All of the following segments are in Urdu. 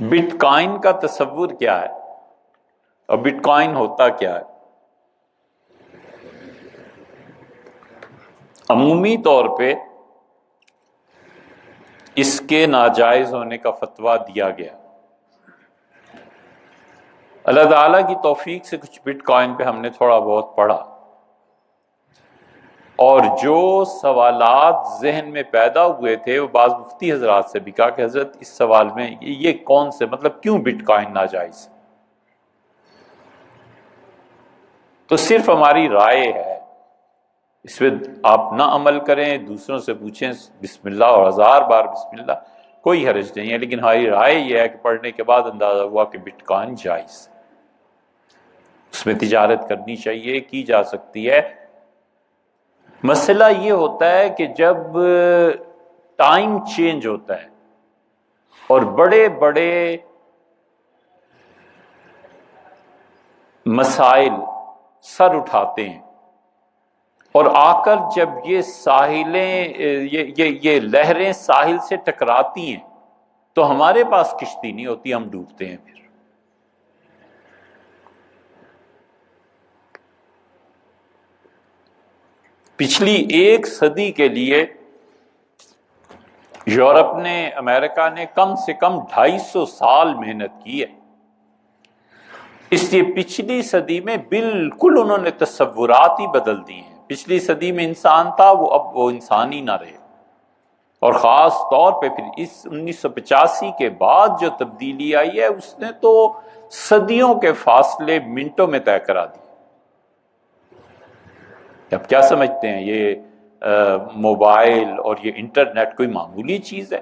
بٹ کائن کا تصور کیا ہے اور بٹ کائن ہوتا کیا ہے؟ عمومی طور پہ اس کے ناجائز ہونے کا فتویٰ دیا گیا۔ اللہ تعالیٰ کی توفیق سے کچھ بٹ کائن پہ ہم نے تھوڑا بہت پڑھا، اور جو سوالات ذہن میں پیدا ہوئے تھے وہ بعض مفتی حضرات سے بھی کہا کہ حضرت اس سوال میں یہ کون سے مطلب کیوں بٹ کائن ناجائز؟ تو صرف ہماری رائے ہے، اس پہ آپ نہ عمل کریں، دوسروں سے پوچھیں بسم اللہ اور 1000 بار بسم اللہ، کوئی حرج نہیں ہے، لیکن ہماری رائے یہ ہے کہ پڑھنے کے بعد اندازہ ہوا کہ بٹ کائن جائز، اس میں تجارت کرنی چاہیے، کی جا سکتی ہے۔ مسئلہ یہ ہوتا ہے کہ جب ٹائم چینج ہوتا ہے اور بڑے بڑے مسائل سر اٹھاتے ہیں، اور آ کر جب یہ ساحلیں یہ لہریں ساحل سے ٹکراتی ہیں تو ہمارے پاس کشتی نہیں ہوتی، ہم ڈوبتے ہیں۔ پھر پچھلی 1 صدی کے لیے یورپ نے، امریکہ نے کم سے کم 250 سال محنت کی ہے، اس لیے پچھلی صدی میں بالکل انہوں نے تصورات ہی بدل دی ہیں۔ پچھلی صدی میں انسان تھا، اب وہ انسان ہی نہ رہے، اور خاص طور پہ پھر اس 1985 کے بعد جو تبدیلی آئی ہے اس نے تو صدیوں کے فاصلے منٹوں میں طے کرا دی۔ اب کیا سمجھتے ہیں یہ موبائل اور یہ انٹرنیٹ کوئی معمولی چیز ہے؟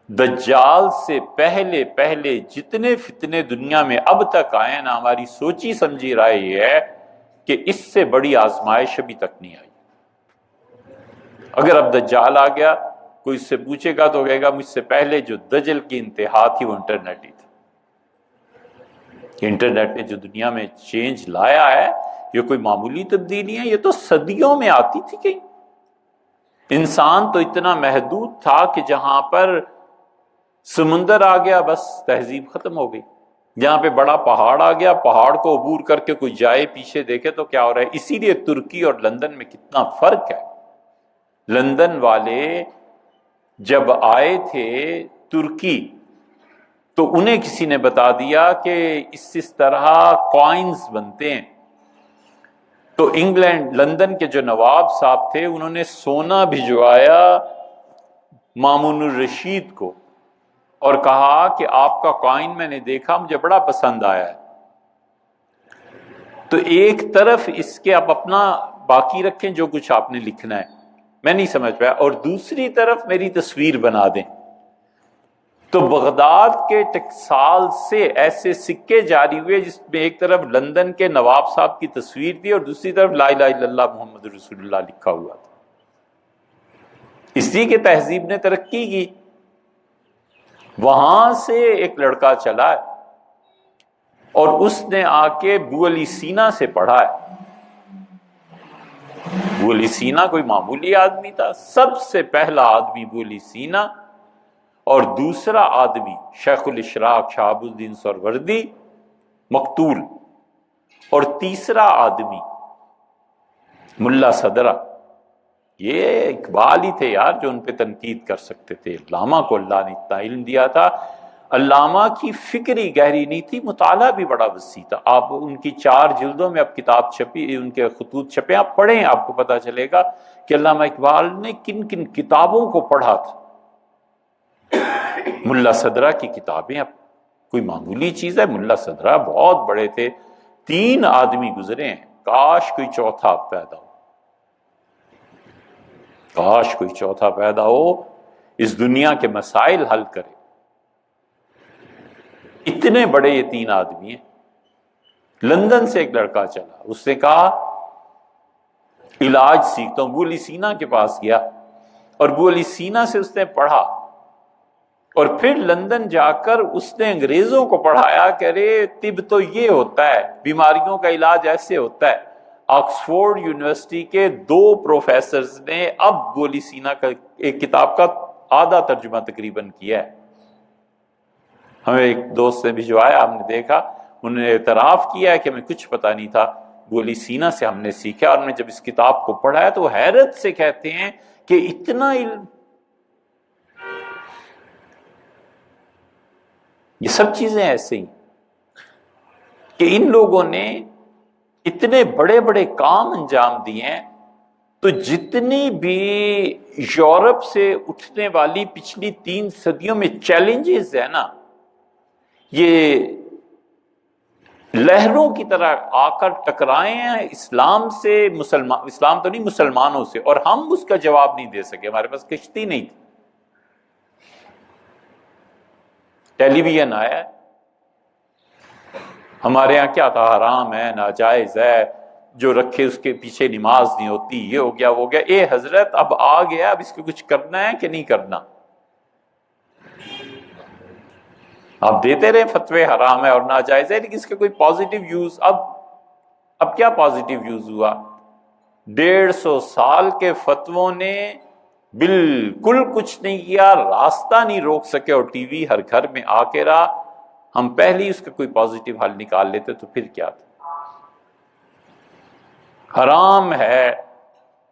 دجال سے پہلے جتنے فتنے دنیا میں اب تک آئے نا، ہماری سوچی سمجھی رائے یہ ہے کہ اس سے بڑی آزمائش ابھی تک نہیں آئی۔ اگر اب دجال آ گیا، کوئی اس سے پوچھے گا تو کہے گا مجھ سے پہلے جو دجل کی انتہا تھی وہ انٹرنیٹ ہی تھی۔ انٹرنیٹ نے جو دنیا میں چینج لایا ہے یہ کوئی معمولی تبدیلی ہے، یہ تو صدیوں میں آتی تھی۔ کہیں انسان تو اتنا محدود تھا کہ جہاں پر سمندر آ گیا بس تہذیب ختم ہو گئی، جہاں پہ بڑا پہاڑ آ گیا، پہاڑ کو عبور کر کے کوئی جائے پیچھے دیکھے تو کیا ہو رہا ہے۔ اسی لیے ترکی اور لندن میں کتنا فرق ہے۔ لندن والے جب آئے تھے ترکی تو انہیں کسی نے بتا دیا کہ اس طرح کوائنز بنتے ہیں، تو انگلینڈ لندن کے جو نواب صاحب تھے انہوں نے سونا بھجوایا مامون الرشید کو اور کہا کہ آپ کا کوائن میں نے دیکھا، مجھے بڑا پسند آیا ہے۔ تو ایک طرف اس کے آپ اپنا باقی رکھیں جو کچھ آپ نے لکھنا ہے، میں نہیں سمجھ پایا، اور دوسری طرف میری تصویر بنا دیں۔ تو بغداد کے ٹکسال سے ایسے سکے جاری ہوئے جس میں ایک طرف لندن کے نواب صاحب کی تصویر تھی اور دوسری طرف لا الہ الا اللہ محمد رسول اللہ لکھا ہوا تھا۔ اس لیے کہ تہذیب نے ترقی کی۔ وہاں سے ایک لڑکا چلا ہے اور اس نے آ کے ابو علی سینا سے پڑھا ہے۔ ابو علی سینا کوئی معمولی آدمی تھا، سب سے پہلا آدمی ابو علی سینا، اور دوسرا آدمی شیخ الاشراق شہاب الدین سہروردی مقتول، اور تیسرا آدمی ملا صدرہ۔ یہ اقبال ہی تھے یار جو ان پہ تنقید کر سکتے تھے۔ علامہ کو اللہ نے اتنا علم دیا تھا، علامہ کی فکری گہری نہیں تھی، مطالعہ بھی بڑا وسیع تھا۔ آپ ان کی 4 جلدوں میں اب کتاب چھپی، ان کے خطوط چھپے، آپ پڑھیں آپ کو پتہ چلے گا کہ علامہ اقبال نے کن کن کتابوں کو پڑھا تھا۔ ملا صدرہ کی کتابیں اب کوئی معمولی چیز ہے؟ ملا صدرہ بہت بڑے تھے، 3 آدمی گزرے ہیں، کاش کوئی چوتھا پیدا ہو، کاش کوئی چوتھا پیدا ہو، اس دنیا کے مسائل حل کرے۔ اتنے بڑے یہ 3 آدمی ہیں۔ لندن سے ایک لڑکا چلا، اس نے کہا علاج سیکھتا ہوں، ابو علی سینا کے پاس گیا اور ابو علی سینا سے اس نے پڑھا، اور پھر لندن جا کر اس نے انگریزوں کو پڑھایا کہ ارے طب تو یہ ہوتا ہے، بیماریوں کا علاج ایسے ہوتا ہے۔ آکسفورڈ یونیورسٹی کے 2 پروفیسرز نے اب ابو علی سینا کا ایک کتاب کا آدھا ترجمہ تقریباً کیا ہے۔ ہمیں ایک دوست نے بھجوایا، ہم نے دیکھا، انہوں نے اعتراف کیا ہے کہ ہمیں کچھ پتہ نہیں تھا، گولی سینا سے ہم نے سیکھا، اور میں جب اس کتاب کو پڑھا ہے تو وہ حیرت سے کہتے ہیں کہ اتنا علم، یہ سب چیزیں ایسے ہی کہ ان لوگوں نے اتنے بڑے بڑے کام انجام دیے ہیں۔ تو جتنی بھی یورپ سے اٹھنے والی پچھلی 3 صدیوں میں چیلنجز ہے نا، یہ لہروں کی طرح آ کر ٹکرائے ہیں اسلام سے، اسلام تو نہیں، مسلمانوں سے، اور ہم اس کا جواب نہیں دے سکے، ہمارے پاس کشتی نہیں تھی۔ ٹیلی ویژن آیا، ہمارے یہاں کیا تھا، حرام ہے، ناجائز ہے، جو رکھے اس کے پیچھے نماز نہیں ہوتی، یہ ہو گیا وہ ہو گیا۔ اے حضرت اب آ گیا، اب اس کو کچھ کرنا ہے کہ نہیں کرنا؟ آپ دیتے رہے فتوے حرام ہے اور ناجائز ہے، لیکن اس کا کوئی پازیٹیو یوز، اب کیا پازیٹیو یوز ہوا؟ 150 سال کے فتووں نے بالکل کچھ نہیں کیا، راستہ نہیں روک سکے، اور ٹی وی ہر گھر میں آ کے رہا۔ ہم پہلے ہی اس کا کوئی پازیٹیو حل نکال لیتے تو پھر کیا تھا؟ حرام ہے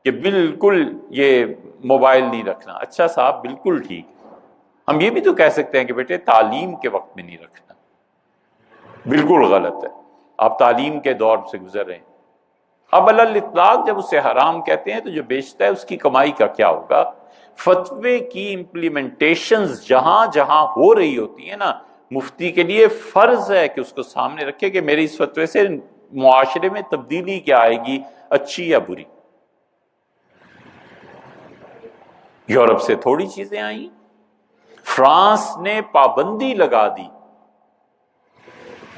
کہ بالکل یہ موبائل نہیں رکھنا، اچھا صاحب بالکل ٹھیک، ہم یہ بھی تو کہہ سکتے ہیں کہ بیٹے تعلیم کے وقت میں نہیں رکھنا، بالکل غلط ہے، آپ تعلیم کے دور سے گزر رہے ہیں۔ اب علی الاطلاق جب اسے حرام کہتے ہیں تو جو بیچتا ہے اس کی کمائی کا کیا ہوگا؟ فتوے کی امپلیمنٹیشنز جہاں جہاں ہو رہی ہوتی ہیں نا، مفتی کے لیے فرض ہے کہ اس کو سامنے رکھے کہ میرے اس فتوے سے معاشرے میں تبدیلی کیا آئے گی، اچھی یا بری۔ یورپ سے تھوڑی چیزیں آئیں، فرانس نے پابندی لگا دی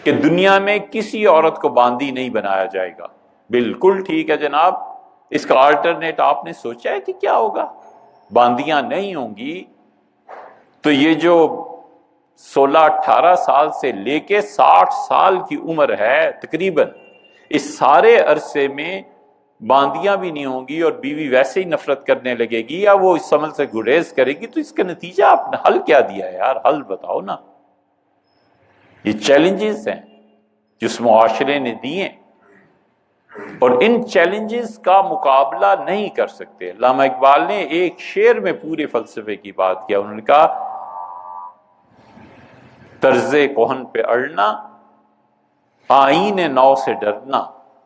کہ دنیا میں کسی عورت کو باندی نہیں بنایا جائے گا۔ بالکل ٹھیک ہے جناب، اس کا آلٹرنیٹ آپ نے سوچا ہے کہ کیا ہوگا؟ باندیاں نہیں ہوں گی تو یہ جو 16-18 سال سے لے کے 60 سال کی عمر ہے تقریباً، اس سارے عرصے میں باندیاں بھی نہیں ہوں گی، اور بیوی ویسے ہی نفرت کرنے لگے گی یا وہ اس عمل سے گریز کرے گی، تو اس کا نتیجہ آپ نے حل کیا دیا ہے یار؟ حل بتاؤ نا۔ یہ چیلنجز ہیں جو اس معاشرے نے دیے، اور ان چیلنجز کا مقابلہ نہیں کر سکتے۔ علامہ اقبال نے ایک شعر میں پورے فلسفے کی بات کیا، انہوں نے کہا طرز کہن پہ اڑنا، آئین نو سے ڈرنا،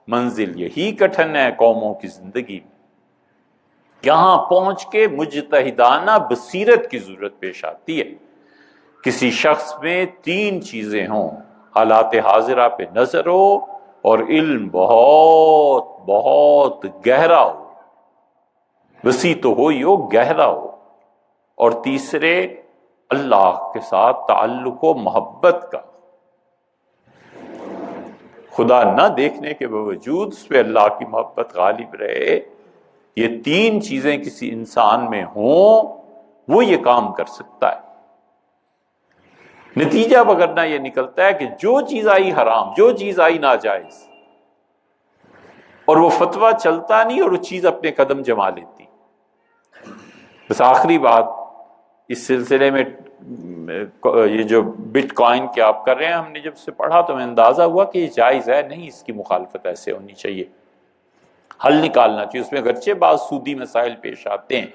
منزل یہی کٹھن ہے قوموں کی زندگی میں۔ یہاں پہنچ کے مجتہدانہ بصیرت کی ضرورت پیش آتی ہے۔ کسی شخص میں 3 چیزیں ہوں، حالات حاضرہ پہ نظر ہو، اور علم بہت بہت گہرا ہو، وسیع تو ہو ہی ہو، گہرا ہو، اور تیسرے اللہ کے ساتھ تعلق و محبت کا، خدا نہ دیکھنے کے باوجود اس پہ اللہ کی محبت غالب رہے۔ یہ 3 چیزیں کسی انسان میں ہوں، وہ یہ کام کر سکتا ہے۔ نتیجہ وگرنہ یہ نکلتا ہے کہ جو چیز آئی حرام، جو چیز آئی ناجائز، اور وہ فتویٰ چلتا نہیں، اور وہ چیز اپنے قدم جما لیتی۔ بس آخری بات اس سلسلے میں، یہ جو بٹ کوائن کے آپ کر رہے ہیں، ہم نے جب سے پڑھا تو میں اندازہ ہوا کہ یہ جائز ہے نہیں، اس کی مخالفت ایسے ہونی چاہیے، حل نکالنا چاہیے۔ اس میں گرچہ بعض سودی مسائل پیش آتے ہیں،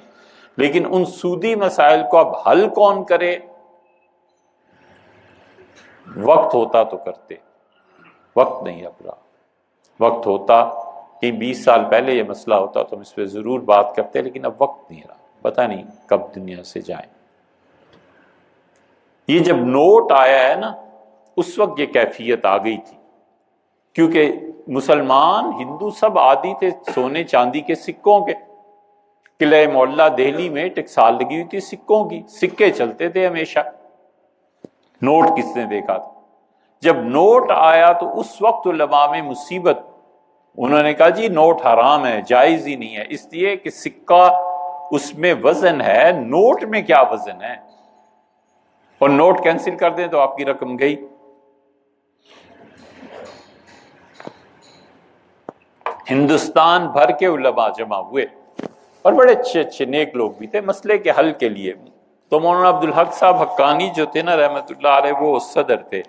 لیکن ان سودی مسائل کو اب حل کون کرے؟ وقت ہوتا تو کرتے، وقت نہیں اب رہا۔ وقت ہوتا کہ 20 سال پہلے یہ مسئلہ ہوتا تو ہم اس پہ ضرور بات کرتے، لیکن اب وقت نہیں رہا، پتہ نہیں کب دنیا سے جائیں۔ یہ جب نوٹ آیا ہے نا، اس وقت یہ کیفیت آ گئی تھی، کیونکہ مسلمان ہندو سب عادی تھے سونے چاندی کے سکوں کے۔ قلعہ معلیٰ دہلی میں ٹکسال لگی ہوئی تھی سکوں کی، سکے چلتے تھے ہمیشہ۔ نوٹ کس نے دیکھا تھا؟ جب نوٹ آیا تو اس وقت علماء میں مصیبت، انہوں نے کہا جی نوٹ حرام ہے، جائز ہی نہیں ہے، اس لیے کہ سکہ اس میں وزن ہے، نوٹ میں کیا وزن ہے؟ اور نوٹ کینسل کر دیں تو آپ کی رقم گئی۔ ہندوستان بھر کے علماء جمع ہوئے، اور بڑے اچھے اچھے نیک لوگ بھی تھے مسئلے کے حل کے لیے، تو مولانا عبدالحق صاحب حقانی جو تھے نا رحمت اللہ علیہ، وہ صدر تھے.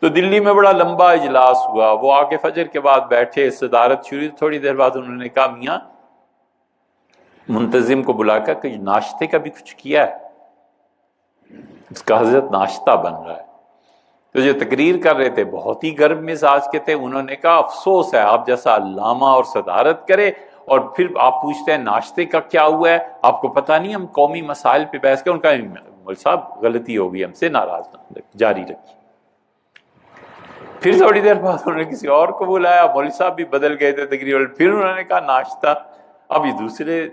تو دلی میں بڑا لمبا اجلاس ہوا، وہ آگے فجر کے بعد بیٹھے، صدارت شروع. تھوڑی دیر بعد انہوں نے کہا میاں منتظم کو بلا کر کہ ناشتے کا بھی کچھ کیا ہے؟ اس کا حضرت ناشتہ بن رہا ہے. تو جو تقریر کر رہے تھے بہت ہی گرم مزاج کے تھے، انہوں نے کہا افسوس ہے آپ جیسا علامہ اور صدارت کرے اور پھر آپ پوچھتے ہیں ناشتے کا کیا ہوا ہے، آپ کو پتہ نہیں ہم قومی مسائل پہ بحث کریں. ان کا مول صاحب غلطی ہوگی، ہم سے ناراض نہ جاری رکھیے. پھر تھوڑی دیر بعد انہوں نے کسی اور کو بلایا، مولوی صاحب بھی بدل گئے تھے تقریباً. پھر انہوں نے کہا ناشتہ. اب یہ دوسرے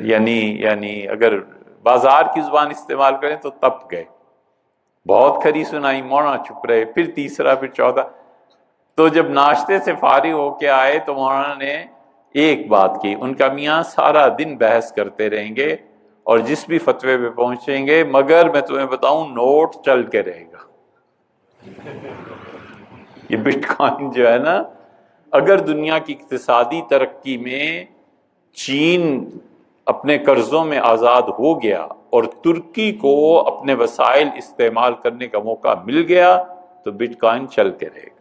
یعنی اگر بازار کی زبان استعمال کریں تو تپ گئے. بہت کھری سنائی، مولانا چپ رہے. پھر تیسرا، پھر چوتھا. تو جب ناشتے سے فارغ ہو کے آئے تو مولانا نے ایک بات کی، ان کا میاں سارا دن بحث کرتے رہیں گے اور جس بھی فتوے پہ پہنچیں گے، مگر میں تمہیں بتاؤں نوٹ چل کے رہے گا. یہ بٹ کوائن جو ہے نا، اگر دنیا کی اقتصادی ترقی میں چین اپنے قرضوں میں آزاد ہو گیا اور ترکی کو اپنے وسائل استعمال کرنے کا موقع مل گیا تو بٹ کوائن چل کے رہے گا.